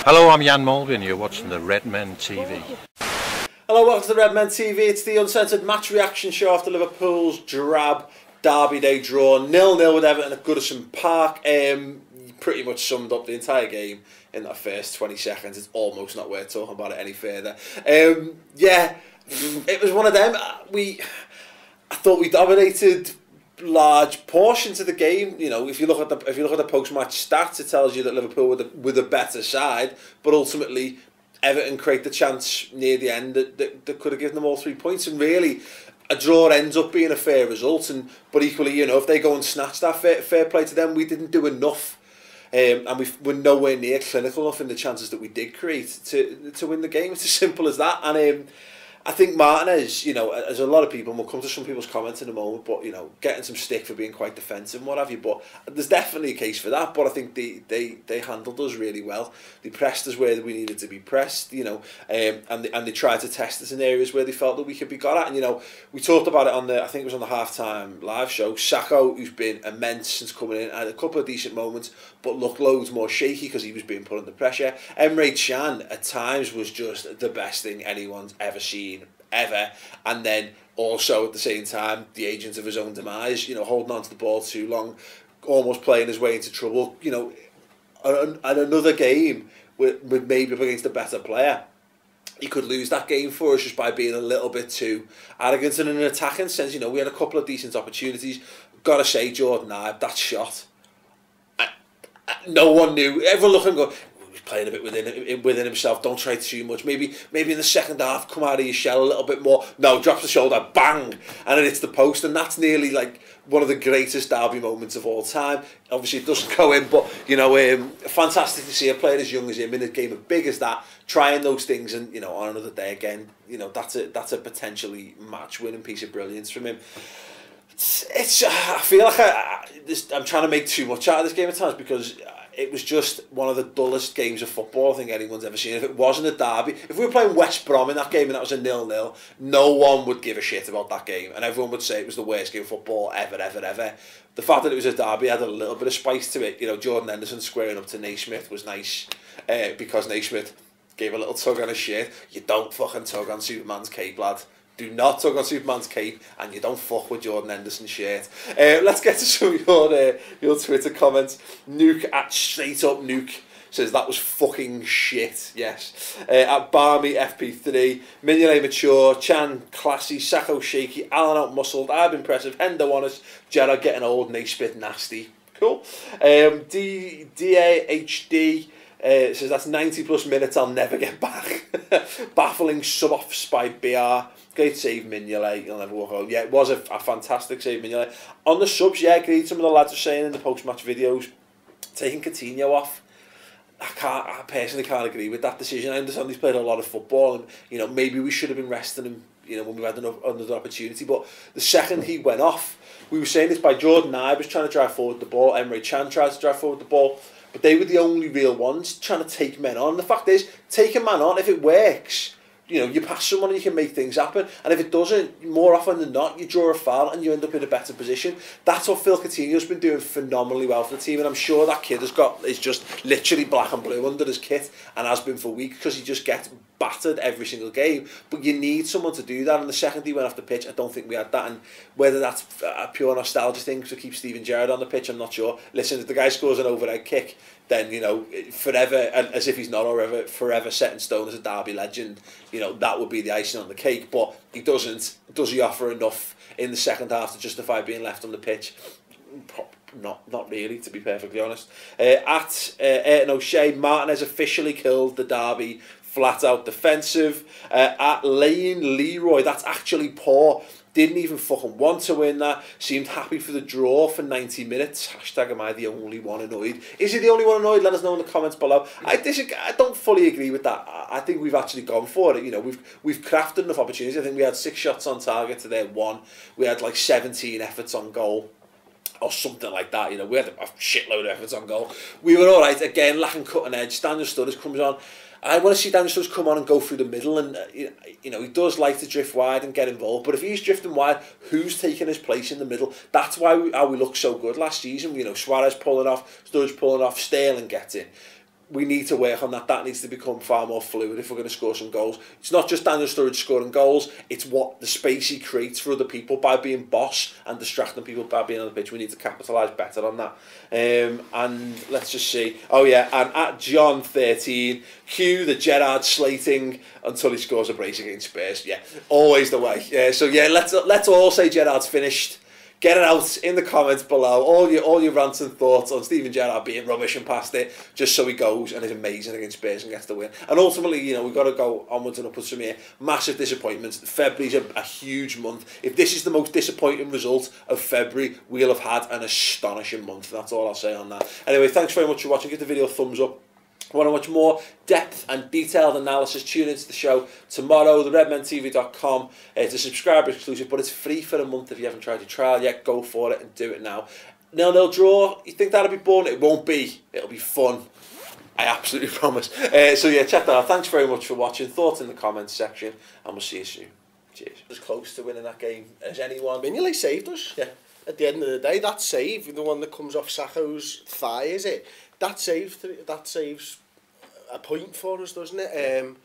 Hello, I'm Jan Mulvey and you're watching the Redmen TV. Hello, welcome to the Redmen TV. It's the Uncensored match reaction show after Liverpool's Drab Derby Day draw 0-0 with Everton at Goodison Park. Pretty much summed up the entire game in that first 20 seconds. It's almost not worth talking about it any further. Yeah, it was one of them. I thought we dominated large portions of the game. You know, if you look at the post-match stats, it tells you that Liverpool were the better side, but ultimately Everton create the chance near the end that could have given them all 3 points, and really a draw ends up being a fair result. But equally, you know, if they go and snatch that, fair play to them. We didn't do enough, and we're nowhere near clinical enough in the chances that we did create to win the game. It's as simple as that. And I think Martinez, you know, as a lot of people, and we'll come to some people's comments in a moment, but, you know, getting some stick for being quite defensive and what have you, but there's definitely a case for that. But I think they handled us really well. They pressed us where we needed to be pressed, you know, and they tried to test us in areas where they felt that we could be got at. And, you know, we talked about it on I think it was on the halftime live show. Sacco, who's been immense since coming in, had a couple of decent moments, but looked loads more shaky because he was being put under pressure. Emre Can at times was just the best thing anyone's ever seen, ever. And then also at the same time, the agent of his own demise, you know, holding on to the ball too long, almost playing his way into trouble. You know, and another game with maybe up against a better player, he could lose that game for us just by being a little bit too arrogant. And in an attacking sense, you know, we had a couple of decent opportunities. Gotta say, Jordon, that shot, no one knew. Everyone looking and go, he's playing a bit within himself. Don't try too much. Maybe in the second half, come out of your shell a little bit more. No, drops the shoulder, bang, and it hits the post. And that's nearly like one of the greatest derby moments of all time. Obviously, it doesn't go in, but, you know, fantastic to see a player as young as him in a game as big as that, trying those things. And, you know, on another day again, you know, that's a potentially match-winning piece of brilliance from him. I feel like I'm trying to make too much out of this game at times, because it was just one of the dullest games of football I think anyone's ever seen. If it wasn't a derby, if we were playing West Brom in that game and that was a 0-0, no one would give a shit about that game, and everyone would say it was the worst game of football ever. The fact that it was a derby had a little bit of spice to it. You know, Jordon Henderson squaring up to Naismith was nice, because Naismith gave a little tug on his shirt. You don't fucking tug on Superman's cape, lad. Do not tug on Superman's cape, and you don't fuck with Jordon Henderson's shirt. Let's get to some of your Twitter comments. Nuke at Straight Up Nuke says that was fucking shit. Yes. At Barmy FP3, Mignolet mature, Chan classy, Sacco shaky, Allen out muscled, Ab impressive, Hendo honest, Gerrard getting old, Naismith nasty. Cool. DAHD says that's 90 plus minutes I'll never get back. Baffling sub-offs by BR. Great save, Mignolet. You'll never walk home. Yeah, it was a fantastic save, Mignolet. On the subs, yeah, agreed. Some of the lads are saying in the post-match videos, taking Coutinho off, I personally can't agree with that decision. I understand he's played a lot of football, and, you know, maybe we should have been resting him, you know, when we had another opportunity. But the second he went off, we were saying this by Jordan. I was trying to drive forward the ball. Emre Can tried to drive forward the ball, but they were the only real ones trying to take men on. The fact is, take a man on. If it works, you know, you pass someone and you can make things happen. And if it doesn't, more often than not, you draw a foul and you end up in a better position. That's what Phil Coutinho's been doing phenomenally well for the team. And I'm sure that kid is just literally black and blue under his kit, and has been for weeks, because he just gets battered every single game. But you need someone to do that. And the second he went off the pitch, I don't think we had that. And whether that's a pure nostalgia thing to keep Steven Gerrard on the pitch, I'm not sure. Listen, if the guy scores an overhead kick, then, you know, forever, and as if he's not already forever set in stone as a derby legend, you know, that would be the icing on the cake. But he doesn't. Does he offer enough in the second half to justify being left on the pitch? Not really, to be perfectly honest. At Ayrton O'Shea, Martinez officially killed the derby, flat out defensive. At Lane Leroy, that's actually poor. Didn't even fucking want to win that. Seemed happy for the draw for 90 minutes. Hashtag am I the only one annoyed? Is he the only one annoyed? Let us know in the comments below. I don't fully agree with that. I think we've actually gone for it. You know, we've crafted enough opportunities. I think we had 6 shots on target to their 1. We had like 17 efforts on goal, or something like that. You know, we had a shitload of efforts on goal. We were all right. Again, lacking cutting edge. Daniel Sturridge comes on. I want to see Daniel Sturridge come on and go through the middle, and you know, he does like to drift wide and get involved, but if he's drifting wide, who's taking his place in the middle? That's why how we looked so good last season. You know, Suarez pulling off, Sturridge pulling off, Sterling gets in. we need to work on that. That needs to become far more fluid if we're going to score some goals. It's not just Daniel Sturridge scoring goals, it's what the space he creates for other people by being boss and distracting people by being on the pitch. We need to capitalise better on that. And let's just see. Oh yeah, and at John13, cue the Gerrard slating until he scores a brace against Spurs. Yeah, always the way. So yeah, let's all say Gerrard's finished. Get it out in the comments below. All your rants and thoughts on Steven Gerrard being rubbish and past it, just so he goes and is amazing against Spurs and gets the win. And ultimately, you know, we've got to go onwards and upwards from here. Massive disappointments. February's a huge month. If this is the most disappointing result of February, we'll have had an astonishing month. That's all I'll say on that. Anyway, thanks very much for watching. Give the video a thumbs up. Want to watch more depth and detailed analysis? Tune into the show tomorrow, theredmentv.com. It's a subscriber exclusive, but it's free for a month if you haven't tried your trial yet. Go for it and do it now. 0-0 draw. You think that'll be boring? It won't be. It'll be fun. I absolutely promise. So yeah, check that out. Thanks very much for watching. Thoughts in the comments section, and we'll see you soon. Cheers. As close to winning that game as anyone. Mignolet saved us. Yeah. At the end of the day, that save, the one that comes off Sakho's thigh, is it? That saves a point for us, doesn't it?